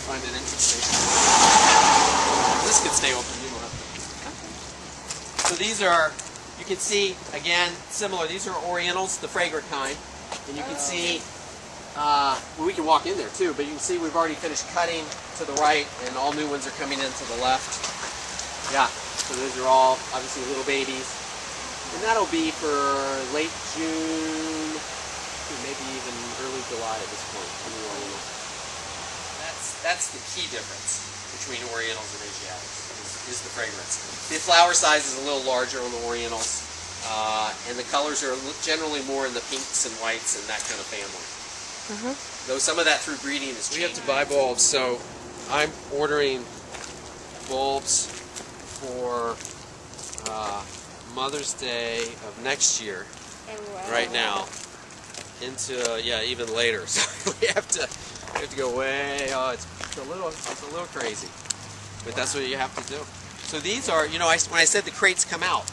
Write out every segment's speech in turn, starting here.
find it interesting. This could stay open. You don't have to. So these are, you can see, again, similar. These are Orientals, the fragrant kind. And you can see, well, we can walk in there too, but you can see we've already finished cutting to the right, and all new ones are coming in to the left. Yeah, so those are all, obviously, little babies. And that'll be for late June, maybe even early July at this point, for the Orientals. That's the key difference between Orientals and Asiatics, is the fragrance. The flower size is a little larger on the Orientals, and the colors are generally more in the pinks and whites and that kind of family. Though some of that through breeding is changing. We have to buy bulbs, so I'm ordering bulbs for Mother's Day of next year, right now, into even later. So we have to go way. Oh, it's a little crazy, but that's what you have to do. So these are, when I said the crates come out.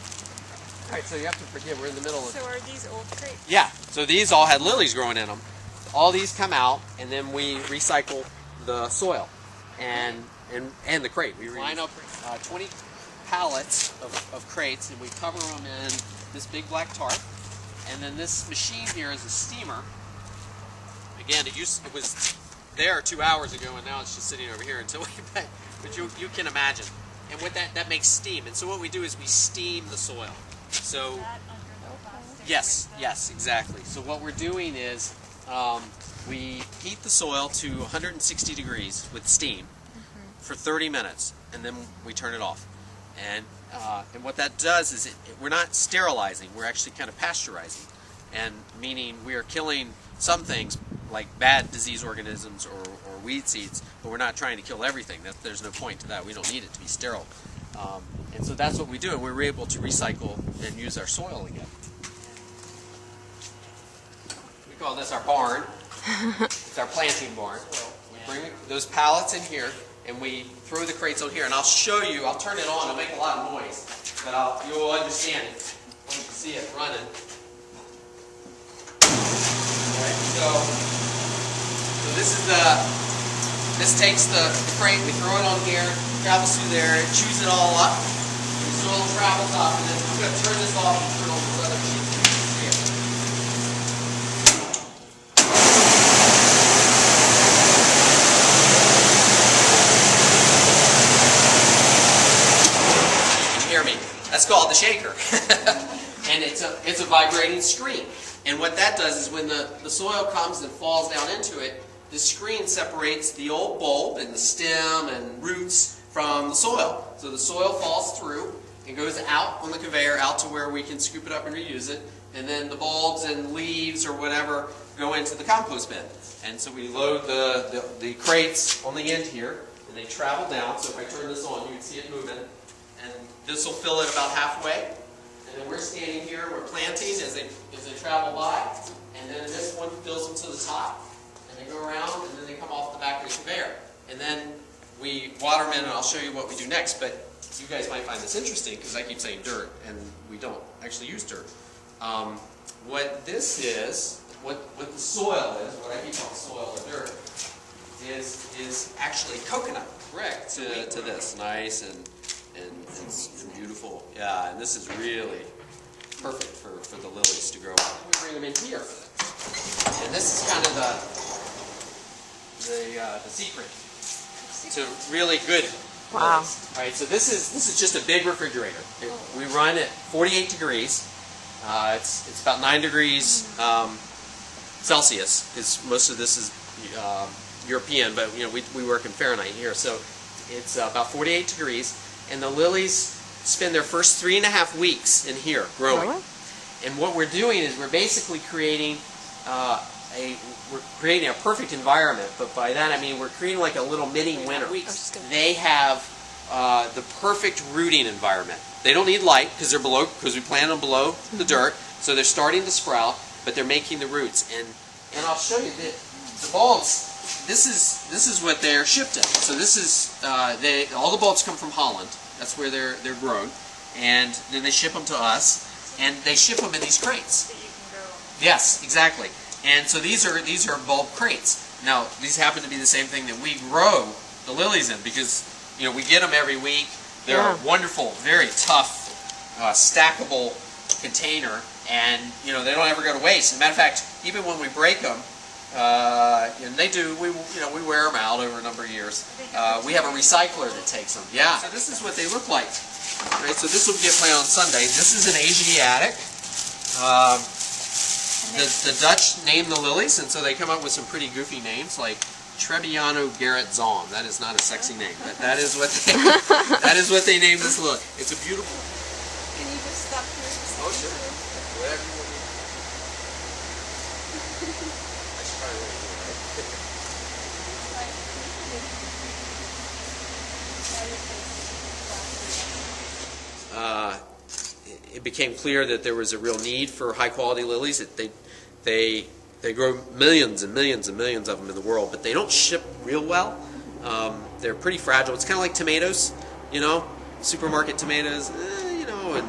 All right, so you have to forget we're in the middle of. So are these old crates? Yeah. So these all had lilies growing in them. All these come out, and then we recycle the soil and the crate. We line up 20 pallets of crates, and we cover them in this big black tarp. And then this machine here is a steamer. Again, it was there 2 hours ago, and now it's just sitting over here until we pay. But you can imagine. And what that makes steam. And so what we do is we steam the soil. So yes, exactly. So what we're doing is we heat the soil to 160 degrees with steam for 30 minutes, and then we turn it off. And what that does is we're not sterilizing, we're actually kind of pasteurizing, and meaning we are killing some things like bad disease organisms or weed seeds, but we're not trying to kill everything. There's no point to that. We don't need it to be sterile. And so that's what we do, and we're able to recycle and use our soil again. We call this our barn. It's our planting barn. We bring those pallets in here, and we throw the crates on here, and I'll show you. I'll turn it on. It'll make a lot of noise, but you'll understand it when you see it running. Right, so this takes the crate. We throw it on here, travels through there, it chews it all up. The soil travels up, and then we're going to turn this off and turn on this other sheet. That's called the shaker. And it's a vibrating screen. And what that does is when the soil comes and falls down into it, the screen separates the old bulb and the stem and roots from the soil. So the soil falls through and goes out on the conveyor, out to where we can scoop it up and reuse it. And then the bulbs and leaves or whatever go into the compost bin. And so we load the crates on the end here, and they travel down. So if I turn this on, you can see it moving. And this will fill it about halfway. And then we're standing here, we're planting as they travel by. And then this one fills them to the top. And they go around, and then they come off the back of the conveyor. And then we water them in, and I'll show you what we do next. But you guys might find this interesting, because I keep saying dirt, and we don't actually use dirt. What this is, what the soil is, what I keep calling soil or dirt, is actually coconut brick to this. Nice and beautiful. Yeah, and this is really perfect for the lilies to grow up. We bring them in here. And this is kind of the secret to really good lilies. All right, so this is just a big refrigerator. We run at 48 degrees. It's about 9 degrees Celsius. Most of this is European, but we work in Fahrenheit here, so it's about 48 degrees. And the lilies spend their first 3.5 weeks in here growing. Really? And what we're doing is we're basically creating a perfect environment. But by that I mean we're creating like a little mini winter. They have the perfect rooting environment. They don't need light because we plant them below the dirt, so they're starting to sprout, but they're making the roots. And I'll show you the bulbs. This is what they're shipped in. So this is all the bulbs come from Holland. That's where they're grown, and then they ship them to us, and they ship them in these crates. That you can grow. Yes, exactly. And so these are bulb crates. Now these happen to be the same thing that we grow the lilies in, because we get them every week. They're Yeah. a wonderful, very tough, stackable container, and they don't ever go to waste. As a matter of fact, even when we break them, and they do, we wear them out over a number of years. We have a recycler that takes them. Yeah. So this is what they look like. Right. So this will get planted on Sunday. This is an Asiatic. The Dutch name the lilies, and so they come up with some pretty goofy names like Trebbiano Garrett Zon. That is not a sexy name, but that is what they named this lily. It's a beautiful. Can you just stop here? Oh sure. Whatever you want. I should probably really do it, right? It became clear that there was a real need for high quality lilies. They grow millions and millions and millions of them in the world, but they don't ship real well. They're pretty fragile. It's kind of like tomatoes, supermarket tomatoes, and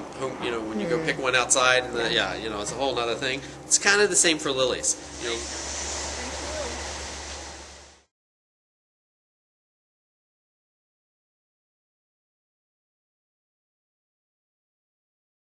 when you go pick one outside, and it's a whole other thing. It's kind of the same for lilies.